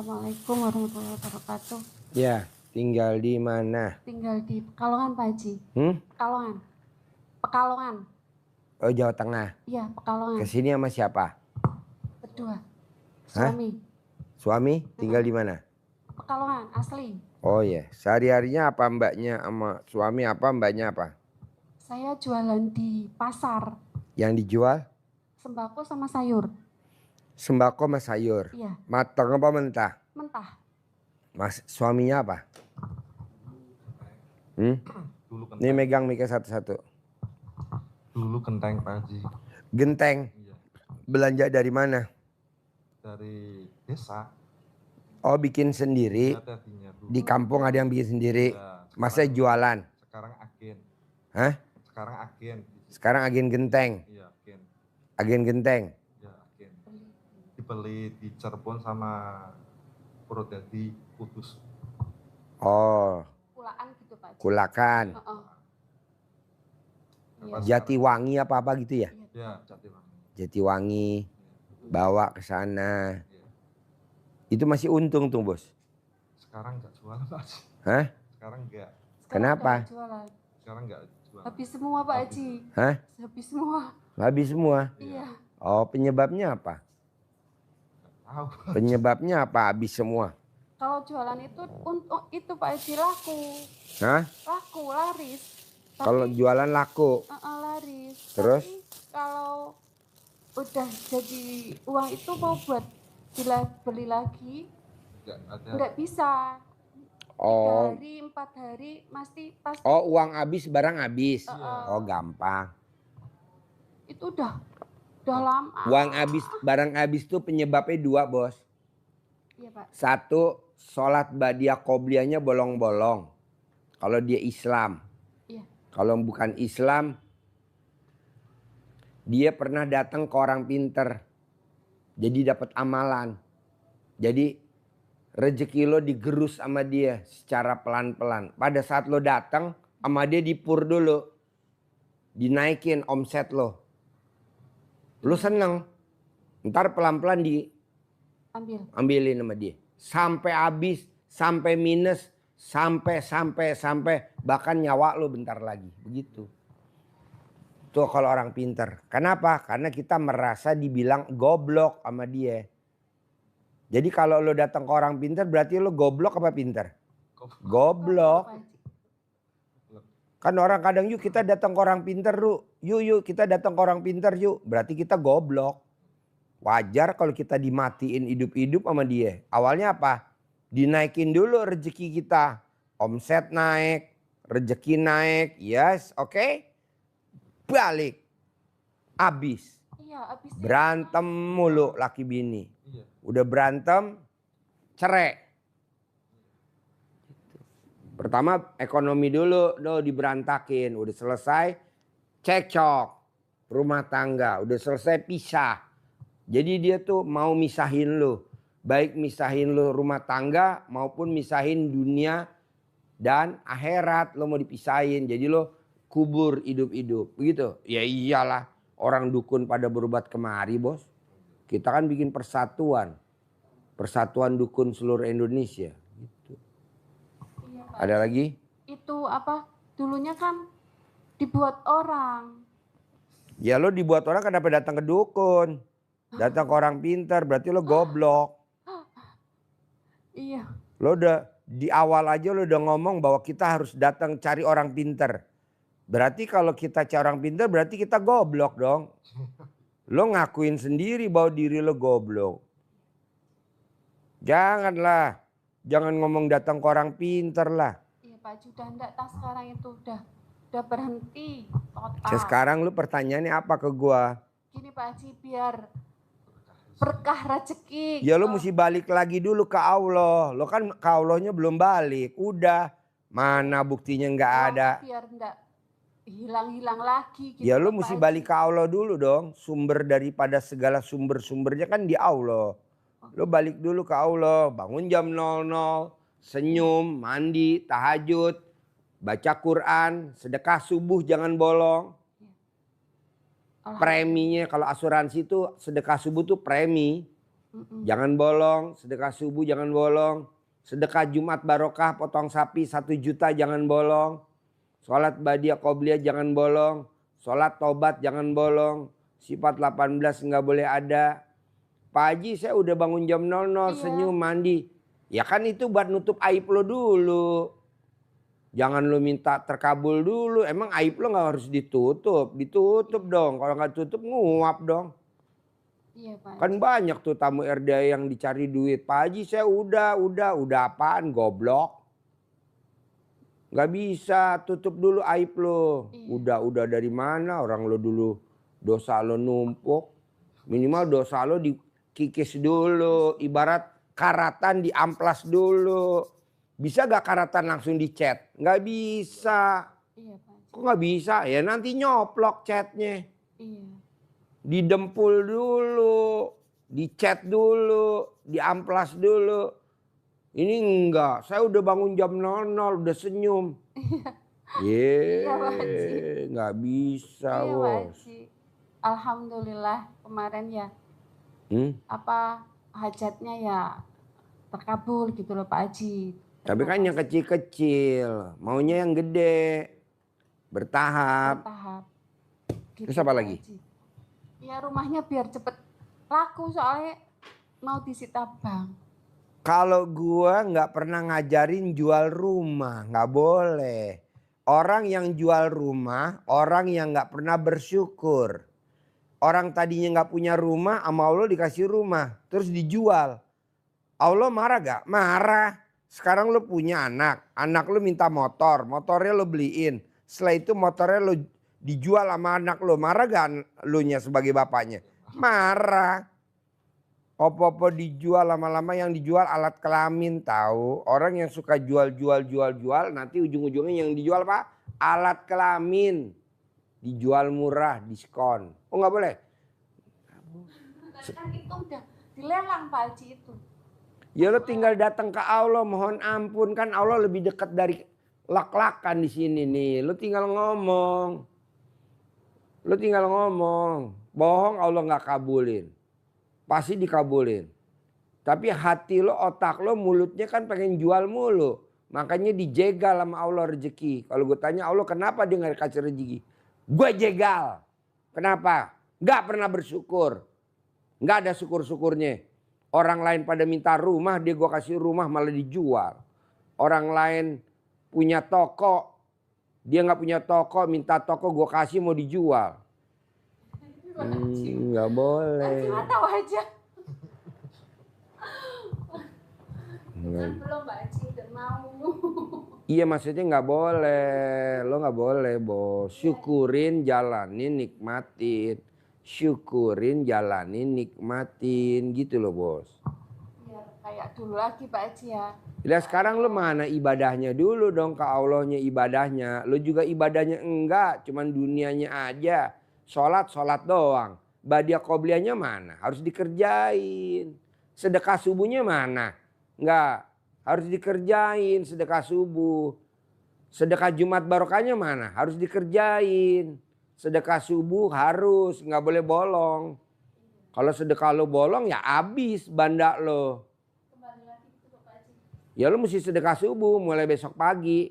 Assalamualaikum warahmatullahi wabarakatuh. Ya, tinggal di mana? Tinggal di Pekalongan, Pak Haji. Pekalongan. Pekalongan. Oh, Jawa Tengah. Iya, Pekalongan. Kesini sama siapa? Berdua. Hah? Suami. Suami? Tinggal di mana? Pekalongan, asli. Oh ya, sehari-harinya apa mbaknya sama suami apa mbaknya apa? Saya jualan di pasar. Yang dijual? Sembako sama sayur. Sembako sama sayur? Iya. Matang apa mentah? Mentah. Mas, suaminya apa? Ini megang mikir satu-satu. Dulu genteng Pak Haji. Genteng? Iya. Belanja dari mana? Dari desa. Oh, bikin sendiri? Iya, tadinya dulu. Di kampung ada yang bikin sendiri? Ya, Masa jualan? Sekarang agen. Hah? Sekarang agen. Sekarang agen genteng? Iya, agen. Agen genteng? Ya, agen. Dibeli di Cirebon sama Purwodadi, Kudus. Oh, Kulaan gitu, Pak Haji. Kulakan. Iya. Jatiwangi apa-apa gitu ya? Ya, Jatiwangi. Jatiwangi, bawa ke sana. Ya. Itu masih untung tuh, Bos. Sekarang enggak jualan Pak Haji. Hah? Sekarang enggak. Kenapa? Udah jualan. Sekarang enggak jualan. Habis semua, Pak Haji. Hah? Habis semua. Habis semua? Iya. Oh, penyebabnya apa? Tahu. Penyebabnya apa habis semua? Kalau jualan itu untuk itu Pak Haji laku. Hah? Laku, laris. Kalau jualan laku? Laris. Terus? Tapi kalau udah jadi uang itu mau buat beli lagi, Enggak ada. nggak bisa. 3 Oh. hari, 4 hari, pasti. Oh, uang habis, barang habis. Iya. Oh, gampang. Itu udah lama. Uang habis, barang habis tuh penyebabnya 2, Bos. Iya, Pak. 1, sholat badiah qobliyahnya bolong-bolong. Kalau dia Islam. Iya. Kalau bukan Islam, dia pernah datang ke orang pinter. Jadi dapat amalan. Jadi rezeki lo digerus sama dia secara pelan-pelan. Pada saat lo datang sama dia dipur dulu. Dinaikin omset lo. Lo seneng. Ntar pelan-pelan diambilin sama dia. Sampai habis, sampai minus, sampai bahkan nyawa lo bentar lagi. Begitu. Tuh kalau orang pinter. Kenapa? Karena kita merasa dibilang goblok sama dia. Jadi kalau lo datang ke orang pinter berarti lo goblok apa pinter? Goblok. Kan orang kadang yuk kita datang ke orang pinter yuk kita datang ke orang pinter yuk. Berarti kita goblok. Wajar kalau kita dimatiin hidup-hidup sama dia. Awalnya apa? Dinaikin dulu rezeki kita. Omset naik, rezeki naik. Yes, oke. Balik. Abis. Iya, habis. Berantem mulu laki bini. Iya. Udah berantem, cerai. Pertama ekonomi dulu diberantakin. Udah selesai cekcok. Rumah tangga. Udah selesai pisah. Jadi dia tuh mau misahin lu. Baik misahin lu rumah tangga maupun misahin dunia dan akhirat. Lo mau dipisahin. Jadi lo kubur hidup-hidup. Begitu? Ya iyalah. Orang dukun pada berobat kemari, Bos. Kita kan bikin persatuan. Persatuan dukun seluruh Indonesia. Gitu. Iya, Pak. Ada lagi? Itu apa? Dulunya kan dibuat orang. Ya lo dibuat orang kenapa datang ke dukun? Datang ke orang pintar berarti lo goblok. Iya. Lo udah di awal aja lo udah ngomong bahwa kita harus datang cari orang pintar. Berarti kalau kita cari orang pintar berarti kita goblok dong. Lo ngakuin sendiri bahwa diri lo goblok. Janganlah. Jangan ngomong datang ke orang pintar lah. Iya, Pak Haji, udah enggak tas sekarang itu udah berhenti total. Sekarang lu pertanyaannya apa ke gua? Gini Pak Haji, biar berkah rezeki. Ya lu mesti balik lagi dulu ke Allah. Lo kan ke Allahnya belum balik. Udah. Mana buktinya nggak ada. Biar enggak hilang-hilang lagi gitu. Ya lu Pak mesti Haji. balik ke Allah dulu dong. Sumber daripada segala sumber-sumbernya kan di Allah. Lu balik dulu ke Allah. Bangun jam 00. Senyum, mandi, tahajud. Baca Quran. Sedekah subuh jangan bolong. Preminya kalau asuransi itu sedekah subuh tuh premi. jangan bolong. Sedekah subuh jangan bolong. Sedekah Jumat barokah potong sapi 1 juta jangan bolong. Sholat badiah qobliyah jangan bolong. Sholat tobat jangan bolong. Sifat 18 nggak boleh ada. Pak Haji saya udah bangun jam 00 senyum mandi. Ya kan itu buat nutup aib lo dulu. Jangan lo minta terkabul dulu. Emang aib lo nggak harus ditutup. Ditutup dong. Kalau nggak tutup nguap dong. Iya Pak Kan Haji. banyak tuh tamu RDA yang dicari duit. Pak Haji saya udah apaan goblok. Nggak bisa tutup dulu aib lo. Iya. Udah dari mana orang lo dulu dosa lo numpuk. Minimal dosa lo dikikis dulu. Ibarat karatan diamplas dulu. Bisa gak karatan langsung dicet? Nggak bisa. Iya Pak Haji. Kok nggak bisa? Ya nanti nyoplok chatnya. Iya. Didempul dulu, dicet dulu, diamplas dulu. Ini enggak, saya udah bangun jam 00, udah senyum. Iya Pak Haji. Nggak bisa Iya Pak bos. Haji. Alhamdulillah kemarin ya apa hajatnya ya terkabul gitu loh Pak Haji. Tapi kan yang kecil-kecil, maunya yang gede, bertahap. Bertahap. Gitu, Terus apa Pak lagi? Haji. Ya rumahnya biar cepet laku soalnya mau disita bank. Kalau gua nggak pernah ngajarin jual rumah, nggak boleh. Orang yang jual rumah, orang yang nggak pernah bersyukur. Orang tadinya nggak punya rumah, sama Allah dikasih rumah, terus dijual. Allah marah gak? Marah. Sekarang lo punya anak lo minta motor, motornya lo beliin. Setelah itu motornya lo dijual sama anak lo, marah gak lo nya sebagai bapaknya? Marah. Opo-opo dijual, lama-lama yang dijual alat kelamin tahu. Orang yang suka jual nanti ujung-ujungnya yang dijual apa? Alat kelamin. Dijual murah, diskon. Oh nggak boleh? Kan itu udah dilelang Pak Haji itu. Ya lo tinggal datang ke Allah, mohon ampun, kan Allah lebih dekat dari lak-lakan di sini nih. Lo tinggal ngomong. Bohong Allah nggak kabulin. Pasti dikabulin. Tapi hati lo, otak lo, mulutnya kan pengen jual mulu. Makanya dijegal sama Allah rezeki. Kalau gue tanya Allah kenapa dia nggak kasih rezeki? Gue jegal. Kenapa? Nggak pernah bersyukur. Nggak ada syukur-syukurnya. Orang lain pada minta rumah, dia gue kasih rumah malah dijual. Orang lain punya toko, dia nggak punya toko, minta toko gue kasih mau dijual. Nggak boleh. Nggak tahu aja. Nggak. Belum Mbak Haji udah mau. Iya maksudnya nggak boleh, lo nggak boleh bos. Syukurin, jalanin, nikmatin. Syukurin, jalanin, nikmatin gitu loh bos. Biar kayak dulu lagi Pak Haji ya. Nah sekarang lo mana ibadahnya dulu dong ke Allahnya ibadahnya. Lo juga ibadahnya enggak, cuman dunianya aja. Sholat doang. Badiah qobliyahnya mana? Harus dikerjain. Sedekah subuhnya mana? Enggak. Harus dikerjain sedekah subuh. Sedekah Jumat barokahnya mana? Harus dikerjain. Sedekah subuh harus, nggak boleh bolong. Kalau sedekah lo bolong ya habis banda lo. Kembali lagi gitu Pak Haji. Ya lo mesti sedekah subuh mulai besok pagi.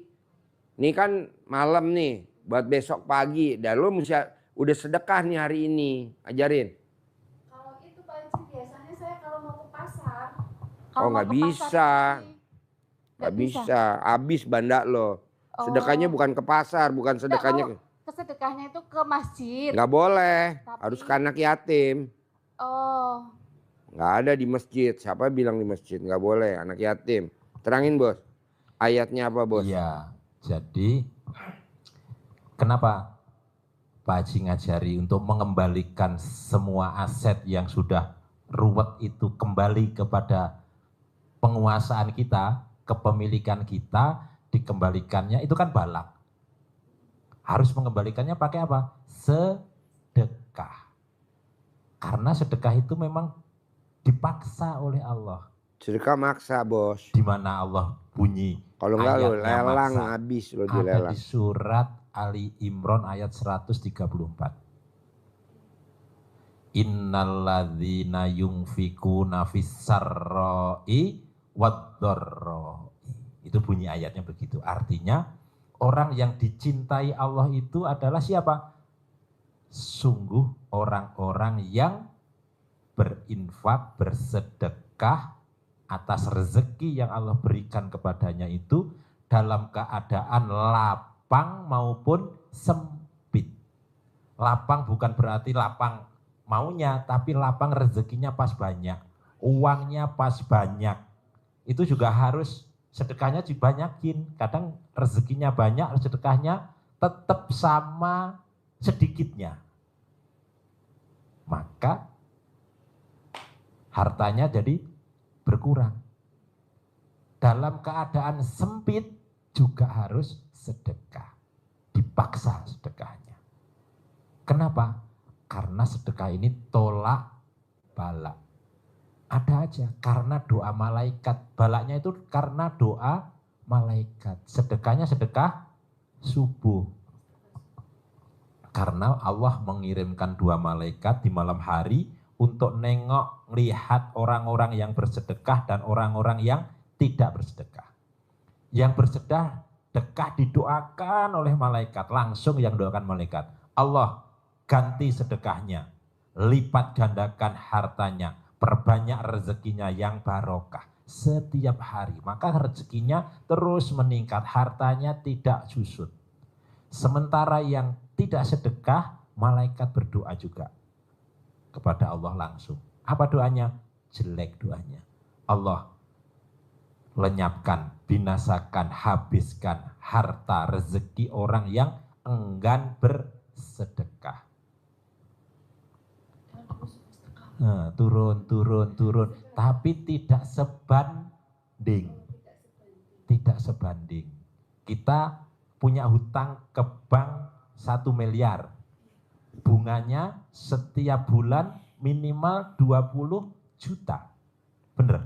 Ini kan malam nih buat besok pagi. Dan lo mesti udah sedekah nih hari ini. Ajarin. Kalau itu Pak Haji biasanya saya kalau mau ke pasar. Oh nggak bisa. Nggak bisa. Habis banda lo. Sedekahnya bukan ke pasar, bukan sedekahnya. Kesedekahnya itu ke masjid. Nggak boleh. Tapi- Harus ke anak yatim. Oh, Nggak ada di masjid. Siapa bilang di masjid? Nggak boleh anak yatim. Terangin bos. Ayatnya apa bos? Iya, jadi kenapa Pak Haji ngajari untuk mengembalikan semua aset yang sudah ruwet itu kembali kepada penguasaan kita, kepemilikan kita, dikembalikannya itu kan balak. Harus mengembalikannya pakai apa? Sedekah. Karena sedekah itu memang dipaksa oleh Allah. Sedekah maksa bos. Di mana Allah bunyi. Kalau enggak lo ayatnya lelang maksa. habis lo Ada dilelang. di surat Ali Imran ayat 134. Innalladzina yunfikuna fis-sarra'i wad-dharra'i. Itu bunyi ayatnya begitu. Artinya orang yang dicintai Allah itu adalah siapa? Sungguh orang-orang yang berinfak, bersedekah atas rezeki yang Allah berikan kepadanya itu dalam keadaan lapang maupun sempit. Lapang bukan berarti lapang maunya, tapi lapang rezekinya pas banyak, uangnya pas banyak. Itu juga harus sedekahnya dibanyakin. Kadang rezekinya banyak, sedekahnya tetap sama sedikitnya. Maka hartanya jadi berkurang. Dalam keadaan sempit juga harus sedekah. Dipaksa sedekahnya. Kenapa? Karena sedekah ini tolak bala. Ada aja karena doa malaikat. Balaknya itu karena doa malaikat. Sedekahnya sedekah subuh. Karena Allah mengirimkan 2 malaikat di malam hari untuk nengok, lihat orang-orang yang bersedekah dan orang-orang yang tidak bersedekah. Yang bersedekah didoakan oleh malaikat, langsung yang doakan malaikat. Allah ganti sedekahnya, lipat gandakan hartanya, perbanyak rezekinya yang barokah setiap hari. Maka rezekinya terus meningkat, hartanya tidak susut. Sementara yang tidak sedekah, malaikat berdoa juga kepada Allah langsung. Apa doanya? Jelek doanya. Allah lenyapkan, binasakan, habiskan harta rezeki orang yang enggan bersedekah. Nah, turun, tapi tidak sebanding. Tidak sebanding. Kita punya hutang ke bank 1 miliar. Bunganya setiap bulan minimal 20 juta. Bener?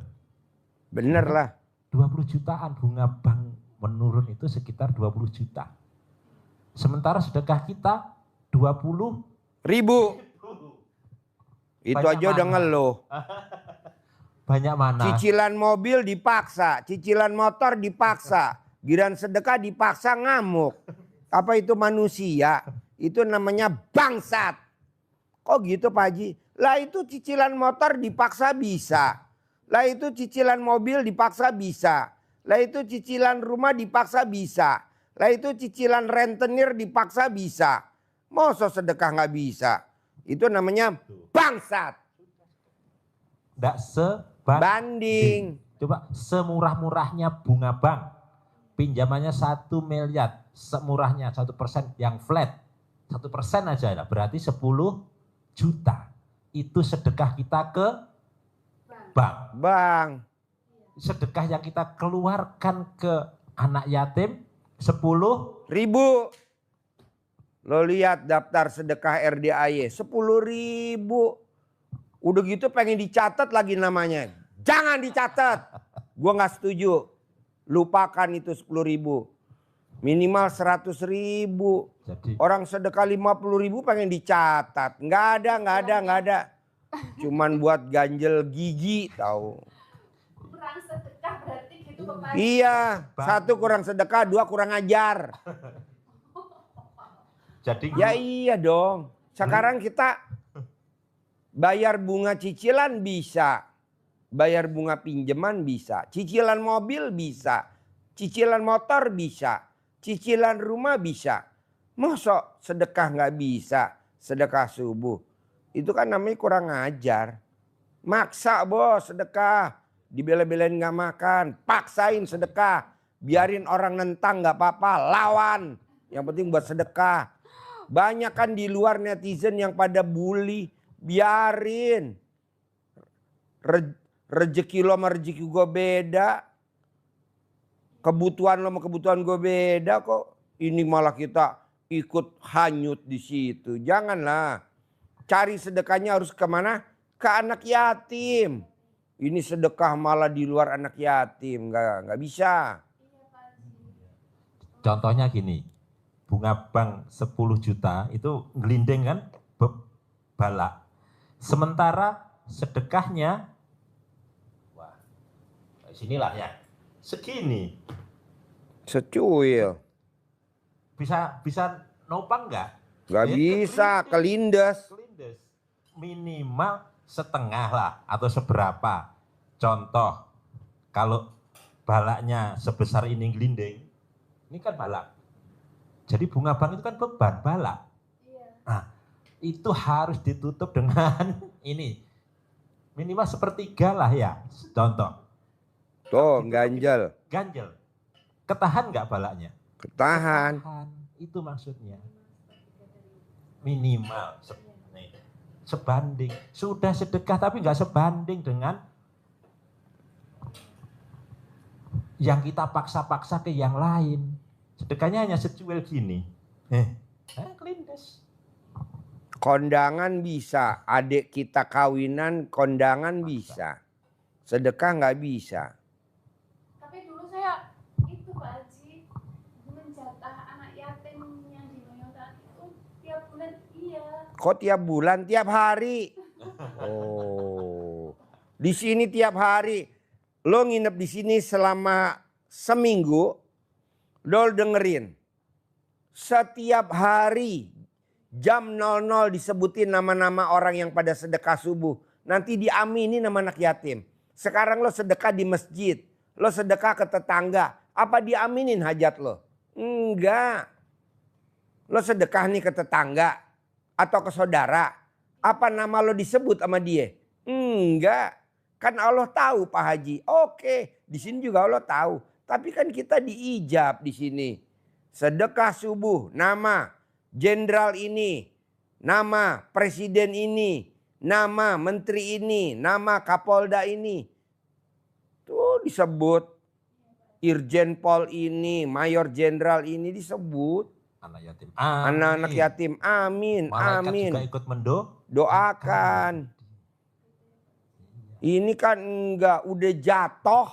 Bener lah. 20 jutaan bunga bank menurun itu sekitar 20 juta. Sementara sedekah kita 20 ribu. Itu Banyak aja udah mana? ngeluh. Banyak mana? Cicilan mobil dipaksa, cicilan motor dipaksa, giliran sedekah dipaksa ngamuk. Apa itu manusia? Itu namanya bangsat. Kok gitu Pak Haji? Lah itu cicilan motor dipaksa bisa. Lah itu cicilan mobil dipaksa bisa. Lah itu cicilan rumah dipaksa bisa. Lah itu cicilan rentenir dipaksa bisa. Masa sedekah nggak bisa? Itu namanya bangsat. Nggak sebanding. Banding. Coba semurah-murahnya bunga bank. Pinjamannya 1 miliar. Semurahnya 1% yang flat. 1% aja lah. Berarti 10 juta. Itu sedekah kita ke bank. Bang. Sedekah yang kita keluarkan ke anak yatim 10 ribu. Lo lihat daftar sedekah RDAY 10.000. Udah gitu pengen dicatat lagi namanya. Jangan dicatat. Gua nggak setuju. Lupakan itu 10.000. Minimal 100.000. Jadi Orang sedekah 50.000 pengen dicatat. Nggak ada. Cuman buat ganjel gigi tahu. Kurang sedekah berarti gitu Bapak. Iya, 1 kurang sedekah, 2 kurang ajar. jadi Ya iya dong. Sekarang kita bayar bunga cicilan bisa. Bayar bunga pinjaman bisa. Cicilan mobil bisa. Cicilan motor bisa. Cicilan rumah bisa. Masa sedekah nggak bisa? Sedekah subuh. Itu kan namanya kurang ajar. Maksa bos sedekah. Dibela-belain nggak makan. Paksain sedekah. Biarin orang nentang nggak apa-apa. Lawan. Yang penting buat sedekah. Banyak kan di luar netizen yang pada bully. Biarin. Rezeki lo sama rezeki gue beda. Kebutuhan lo sama kebutuhan gue beda kok. Ini malah kita ikut hanyut di situ. Janganlah. Cari sedekahnya harus kemana? Ke anak yatim. Ini sedekah malah di luar anak yatim. Nggak bisa. contohnya gini. Bunga bank 10 juta itu ngelinding kan balak. Sementara sedekahnya, wah, sinilah ya, segini. Secuil. Bisa nopang nggak? Nggak Ya, bisa, kelindes. kelindes. Minimal setengah lah atau seberapa. Contoh, kalau balaknya sebesar ini gelinding, ini kan balak. Jadi bunga bank itu kan beban balak. Nah, itu harus ditutup dengan ini. Minimal sepertiga lah ya, contoh. Tuh, ganjel. Ganjel. Ketahan nggak balaknya? Ketahan. Itu maksudnya. Minimal. Sebanding. Sudah sedekah tapi nggak sebanding dengan yang kita paksa-paksa ke yang lain. Sedekahnya hanya secuil gini. Kelindes. Kondangan bisa. Adik kita kawinan kondangan bisa. Sedekah nggak bisa. Tapi dulu saya itu Pak Haji menjatah anak yatim yang di Noyontan itu tiap bulan iya. Kok tiap bulan, tiap hari? Oh, di sini tiap hari. Lo nginep di sini selama seminggu, lo dengerin. Setiap hari jam 00 disebutin nama-nama orang yang pada sedekah subuh. Nanti diamini nama anak yatim. Sekarang lo sedekah di masjid, lo sedekah ke tetangga. Apa diaminin hajat lo? Enggak. Lo sedekah nih ke tetangga atau ke saudara. Apa nama lo disebut sama dia? Enggak. Kan Allah tahu Pak Haji. Oke, di sini juga Allah tahu. Tapi kan kita diijab di sini. Sedekah subuh, nama jenderal ini, nama presiden ini, nama menteri ini, nama kapolda ini. Tuh disebut. Irjen Pol ini, mayor jenderal ini disebut. Anak yatim. Anak-anak yatim. Amin. Malaikat Amin. juga ikut Doakan. Ini kan enggak udah jatuh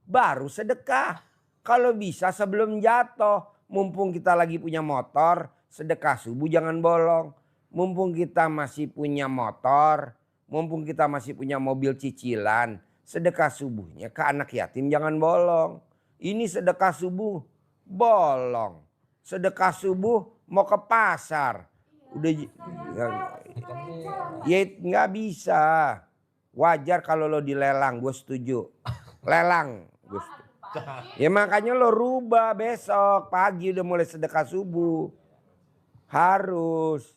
baru sedekah. Kalau bisa sebelum jatuh. Mumpung kita lagi punya motor, sedekah subuh jangan bolong. Mumpung kita masih punya motor, mumpung kita masih punya mobil cicilan, sedekah subuhnya ke anak yatim jangan bolong. Ini sedekah subuh bolong. Sedekah subuh mau ke pasar. Udah ya nggak bisa. Wajar kalau lo dilelang, gue setuju. Lelang. Ya makanya lo rubah besok pagi udah mulai sedekah subuh. Harus.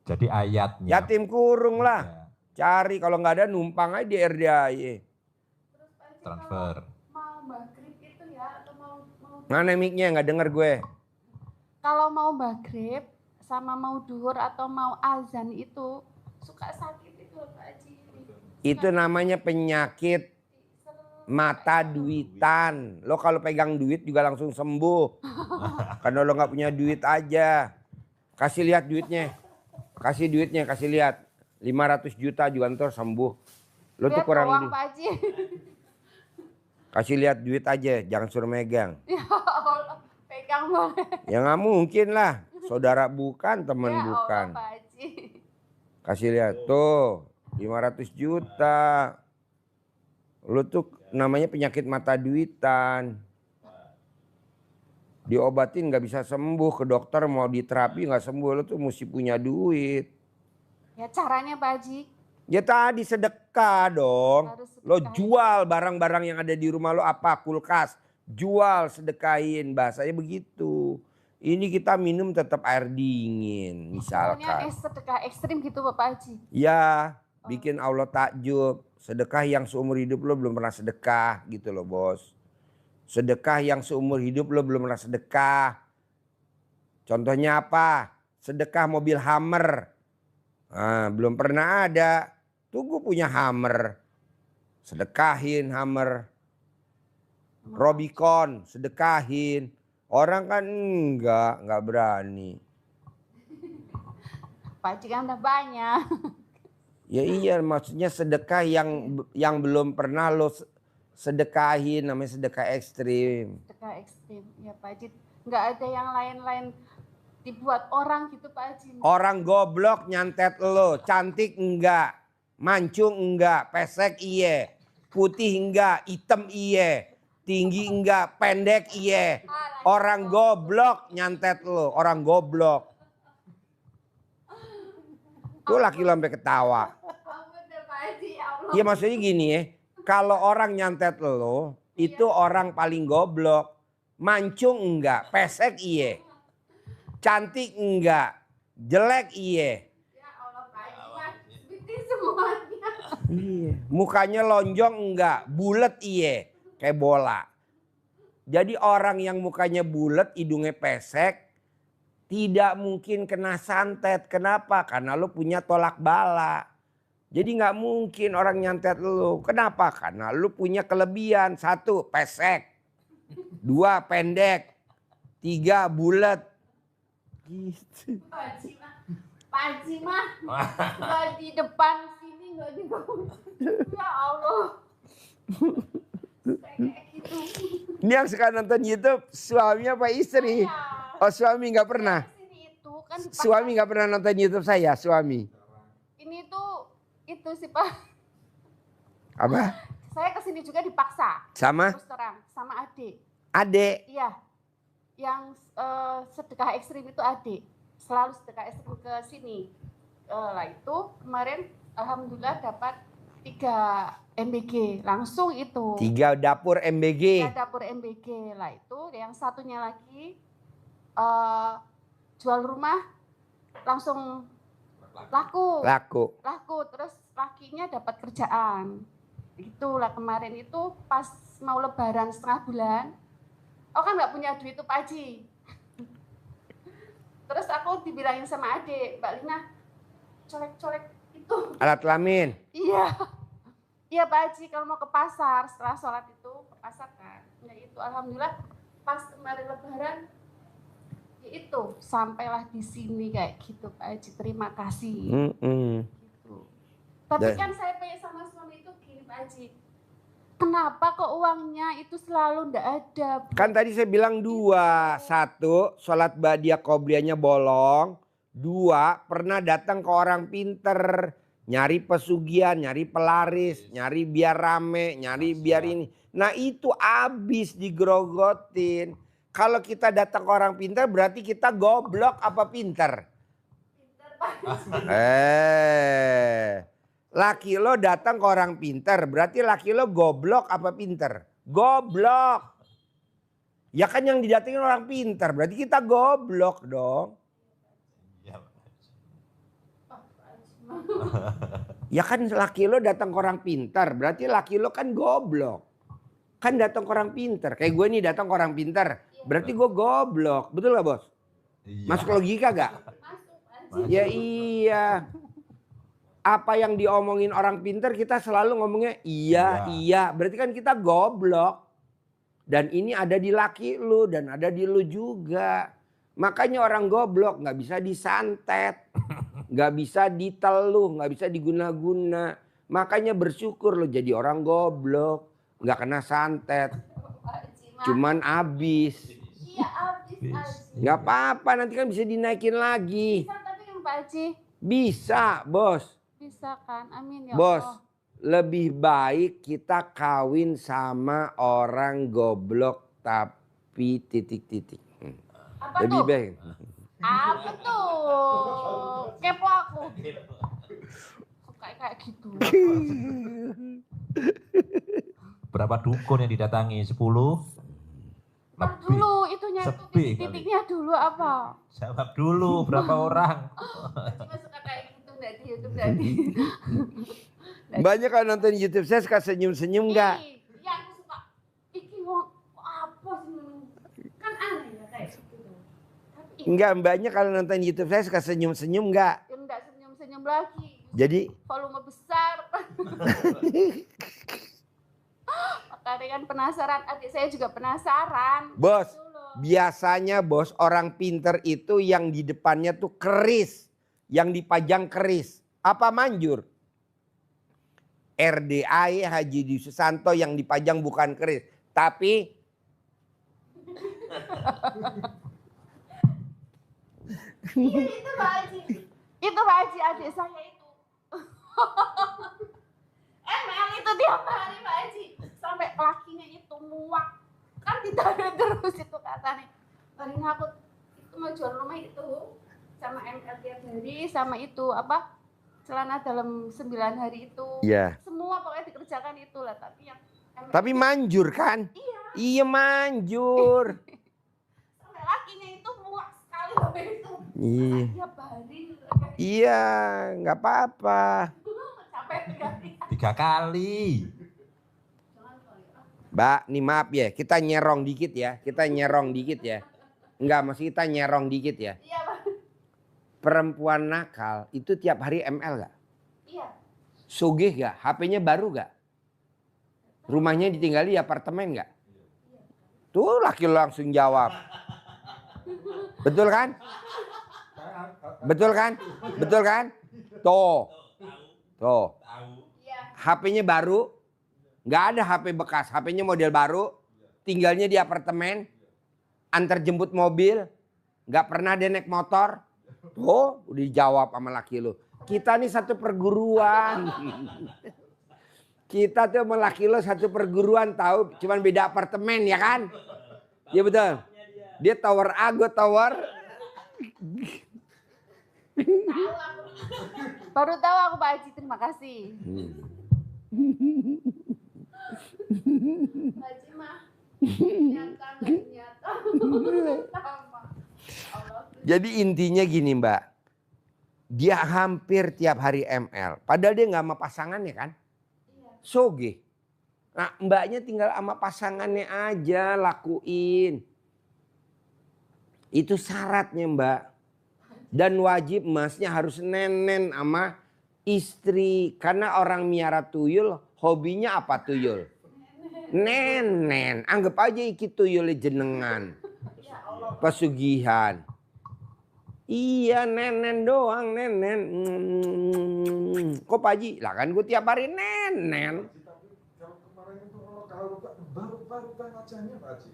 Jadi ayatnya. Yatim kurung lah. Cari kalau nggak ada numpang aja di RDAY. Transfer. Mau maghrib itu ya atau mau Mana mic-nya nggak denger gue. kalau mau maghrib sama mau duhur atau mau azan itu suka sakit itu Pak Haji. Itu namanya penyakit mata duitan. Lo kalau pegang duit juga langsung sembuh. Karena lo nggak punya duit aja. Kasih lihat duitnya. Kasih duitnya, kasih lihat. 500 juta juga ntar sembuh. Lo tuh Lihat kurang doang, duit. Pak Haji. Kasih lihat duit aja, jangan suruh megang. Ya Allah, pegang boleh. Ya nggak mungkin lah. Saudara bukan, teman Ya bukan. Allah, Pak Haji. Kasih lihat tuh 500 juta. Lu tuh namanya penyakit mata duitan. Diobatin nggak bisa sembuh, ke dokter mau diterapi nggak sembuh, lu tuh mesti punya duit. Ya caranya Pak Haji. Ya tadi sedekah dong. Harus Lo sedekahin. jual barang-barang yang ada di rumah lo apa? Kulkas. Jual, sedekahin, bahasanya begitu. Ini kita minum tetap air dingin Pokoknya misalkan. sedekah ekstrim gitu Pak Haji. Ya, bikin Allah takjub. Sedekah yang seumur hidup lo belum pernah sedekah gitu loh bos. Sedekah yang seumur hidup lo belum pernah sedekah. Contohnya apa? Sedekah mobil Hummer. Nah, belum pernah ada. Tunggu punya Hummer. Sedekahin Hummer. Robicon, sedekahin. Orang kan enggak berani. Pak Haji kan udah banyak. Ya iya, maksudnya sedekah yang belum pernah lo sedekahin, namanya sedekah ekstrim. Sedekah ekstrim. Ya Pak Haji. Nggak ada yang lain-lain dibuat orang gitu Pak Haji. Orang goblok nyantet lo, cantik enggak, mancung enggak, pesek iye, putih enggak, hitam iye, tinggi enggak, pendek iye. Orang goblok nyantet lo, orang goblok. Tuh laki lo sampai ketawa. Ampun deh Pak Haji, ya Allah. Iya maksudnya gini ya, kalau orang nyantet lo, itu orang paling goblok. Mancung enggak, pesek iye. Cantik enggak, jelek iye. Ya Allah Pak Haji, Mas, seperti semuanya. Iya. Mukanya lonjong enggak, bulet iye, kayak bola. Jadi orang yang mukanya bulet, hidungnya pesek, tidak mungkin kena santet. Kenapa? Karena lu punya tolak bala. Jadi nggak mungkin orang nyantet lu. Kenapa? Karena lu punya kelebihan. 1, pesek. 2, pendek. 3, bulet. Gitu. Pak Haji mah nggak di depan sini, nggak di bawah. Ya Allah. Kayak gitu. Ini yang suka nonton YouTube suami apa istri? Saya Oh suami nggak pernah. kesini itu kan pas Suami nggak pernah nonton YouTube saya, suami. ini tuh itu sih Pak. Apa? Saya kesini juga dipaksa. Sama Terus terang sama adik. adek. Iya. Yang sedekah ekstrim itu adik. Selalu sedekah ekstrim ke sini. Lah itu kemarin alhamdulillah dapat 3 MBG langsung itu. 3 dapur MBG. 3 dapur MBG lah itu. Yang satunya lagi jual rumah langsung laku. Terus lakinya dapat kerjaan. Itulah kemarin itu pas mau lebaran setengah bulan. Oh kan nggak punya duit tuh Pak Haji. Terus aku dibilangin sama adik, Mbak Lina, colek-colek itu. Alat kelamin. Iya. Iya Pak Haji, kalau mau ke pasar setelah sholat itu ke pasar kan. Ya itu alhamdulillah pas kemarin lebaran ya itu sampailah di sini kayak gitu Pak Haji. Terima kasih. Gitu. Tapi kan saya pengen sama suami itu gini Pak Haji. Kenapa kok uangnya itu selalu ndak ada? Kan tadi saya bilang 2. 1, sholat ba'diyah qobliyahnya bolong. 2, pernah datang ke orang pinter. Nyari pesugihan, nyari pelaris, nyari biar rame, nyari biar ini. Nah itu habis digrogotin. Kalau kita datang ke orang pinter berarti kita goblok apa pinter? Pinter Pak Haji. Laki lo datang ke orang pinter, berarti laki lo goblok apa pinter? Goblok. Ya kan yang didatengin orang pinter, berarti kita goblok dong. Ya kan laki lo datang ke orang pinter, berarti laki lo kan goblok. Kan datang ke orang pinter, kayak gue nih datang ke orang pinter, berarti gue goblok. Betul gak bos? Masuk logika gak? Masuk Pak Haji. Ya iya. Apa yang diomongin orang pinter kita selalu ngomongnya iya. Berarti kan kita goblok. Dan ini ada di laki lu dan ada di lu juga. Makanya orang goblok gak bisa disantet. Gak bisa diteluh, gak bisa diguna-guna. Makanya bersyukur lu jadi orang goblok. Gak kena santet. Pak Haji mah. Cuman abis. Iya habis Haji. Gak apa-apa nanti kan bisa dinaikin lagi. Bisa tapi kan Pak Haji. Bisa bos. Bisa kan? Amin ya Bos, Allah. lebih baik kita kawin sama orang goblok tapi titik-titik. Apa Lebih tuh? baik. Apa tuh? Kepo aku. Suka kayak gitu. Berapa dukun yang didatangi? 10? Ntar Lebih. dulu itunya itu Sepi kali. titik-titiknya dulu apa? Jawab dulu berapa orang? Cuma suka kayak gitu nggak di YouTube tadi. Banyak kalau nonton YouTube saya suka senyum-senyum enggak? Iya aku suka. Iki wong apa sih? Kan aneh ya kayak gitu. Tapi Enggak, mbaknya kalau nonton YouTube saya suka senyum-senyum enggak? yang nggak senyum-senyum lagi. Jadi Volume besar. Makanya kan penasaran. Adik saya juga penasaran. bos, Gitu loh. biasanya bos orang pinter itu yang di depannya tuh keris. Yang dipajang keris. Apa manjur? RDI Haji Dwi Susanto yang dipajang bukan keris. Tapi Iya itu Pak Haji. Itu Pak Haji adik saya itu. ML itu tiap hari Pak Haji. Sampai lakinya itu muak. Kan ditaruh terus itu katanya. Karena aku itu mau jual rumah itu. Sama ML tiap hari. Sama itu apa? Celana dalam 9 hari itu. Iya. Semua pokoknya dikerjakan itulah. Tapi yang ML Tapi manjur kan? Iya. Iya manjur. Sampai lakinya itu muak sekali loh itu. Iya. Tiap hari. Iya, nggak apa-apa. Capek sekali. 3 kali. Mbak, nih maaf ya, kita nyerong dikit ya. Kita nyerong dikit ya. Enggak, masih kita nyerong dikit ya. Iya Pak. Perempuan nakal itu tiap hari ML gak? Iya. Sugih gak? HP-nya baru gak? Rumahnya ditinggali di apartemen gak? Tuh laki lo langsung jawab. Betul kan? Betul kan? Betul kan? Tuh. Tuh. Iya. HP-nya baru. Nggak ada HP bekas. HP-nya model baru. Tinggalnya di apartemen. Antar jemput mobil. Nggak pernah dia naik motor. Tuh udah dijawab sama laki lu. Kita nih satu perguruan. Kita tuh sama laki lu satu perguruan tahu. Cuman beda apartemen ya kan? Iya betul. Dia tower A, gue tower. Tahu aku. Baru tahu aku Pak Haji, terima kasih. Pak Haji mah nyata nggak nyata. Sama. Allah. Jadi intinya gini Mbak. Dia hampir tiap hari ML. Padahal dia nggak sama pasangannya kan? Soge. Nah mbaknya tinggal sama pasangannya aja lakuin. Itu syaratnya Mbak. Dan wajib masnya harus nenen sama istri. Karena orang miara tuyul hobinya apa tuyul? Nenen. Anggap aja iki tuyulnya jenengan. Pesugihan. Iya nenen doang nenen. Kok Pak Haji? Lah kan gue tiap hari nenen. Kalau kemarin itu kalau rubah wajahnya Pak Haji.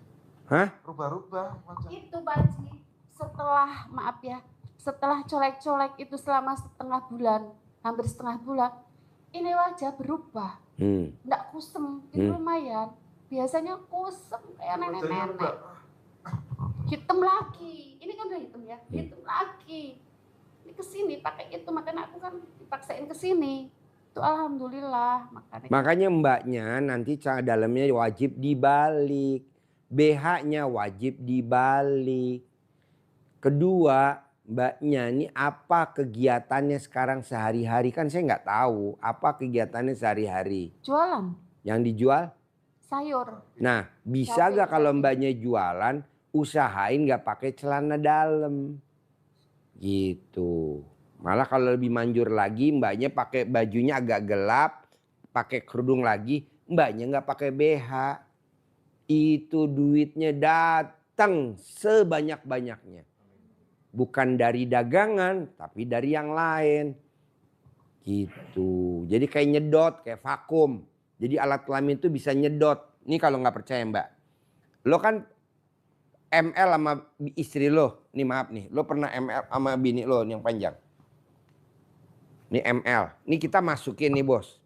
Hah? Rubah wajah. Itu Pak Haji, setelah maaf ya, setelah colek-colek itu selama setengah bulan, hampir setengah bulan, ini wajah berubah. Nggak kusem, itu lumayan. Biasanya kusem kayak nenek-nenek. Hitam lagi, ini kan udah hitam ya, hitam lagi. Ini kesini pakai itu, makanya aku kan dipaksain kesini. Itu alhamdulillah. Makanya mbaknya nanti celana dalamnya wajib dibalik. BH-nya wajib dibalik. Kedua, mbaknya ini apa kegiatannya sekarang sehari-hari? Kan saya nggak tahu apa kegiatannya sehari-hari. Jualan Yang dijual? sayur. Nah, bisa gak kalau mbaknya jualan, usahain gak pakai celana dalam. Gitu. Malah kalau lebih manjur lagi, mbaknya pakai bajunya agak gelap, pakai kerudung lagi, mbaknya gak pakai BH. Itu duitnya datang sebanyak-banyaknya. Bukan dari dagangan, tapi dari yang lain. Gitu. Jadi kayak nyedot, kayak vakum. Jadi alat kelamin itu bisa nyedot. Ini kalau nggak percaya Mbak. Lo kan ML sama istri lo. Nih maaf nih. Lo pernah ML sama bini lo yang panjang. Ini ML. Ini kita masukin nih bos.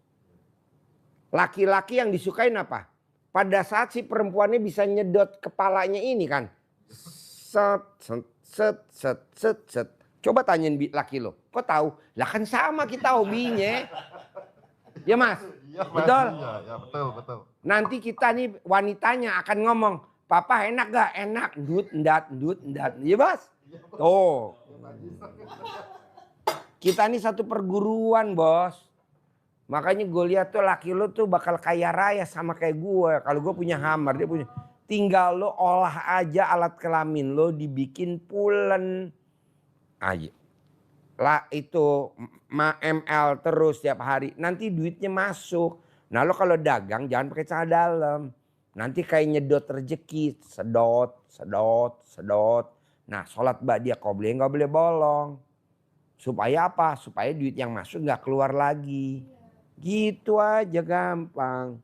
Laki-laki yang disukain apa? Pada saat si perempuannya bisa nyedot kepalanya ini kan. Set, set, set, set, set, set. Coba tanyain laki lo. Kok tahu? Lah kan sama kita hobinya. Ya mas? Iya, Betul? Iya, betul. Nanti kita nih wanitanya akan ngomong. Papa enak gak? Enak. Ndut, ndat. Ya bos? Tuh. Kita nih satu perguruan bos. Makanya gue lihat tuh laki lo tuh bakal kaya raya sama kayak gue. Kalau gue punya hammer, dia punya. Tinggal lo olah aja alat kelamin lo dibikin pulen aja. Lah itu ML terus tiap hari. Nanti duitnya masuk. Nah lo kalau dagang jangan pakai celana dalam. Nanti kayak nyedot rezeki. Sedot. Nah sholat dia qobliyah nggak boleh bolong. Supaya apa? Supaya duit yang masuk nggak keluar lagi. Gitu aja gampang.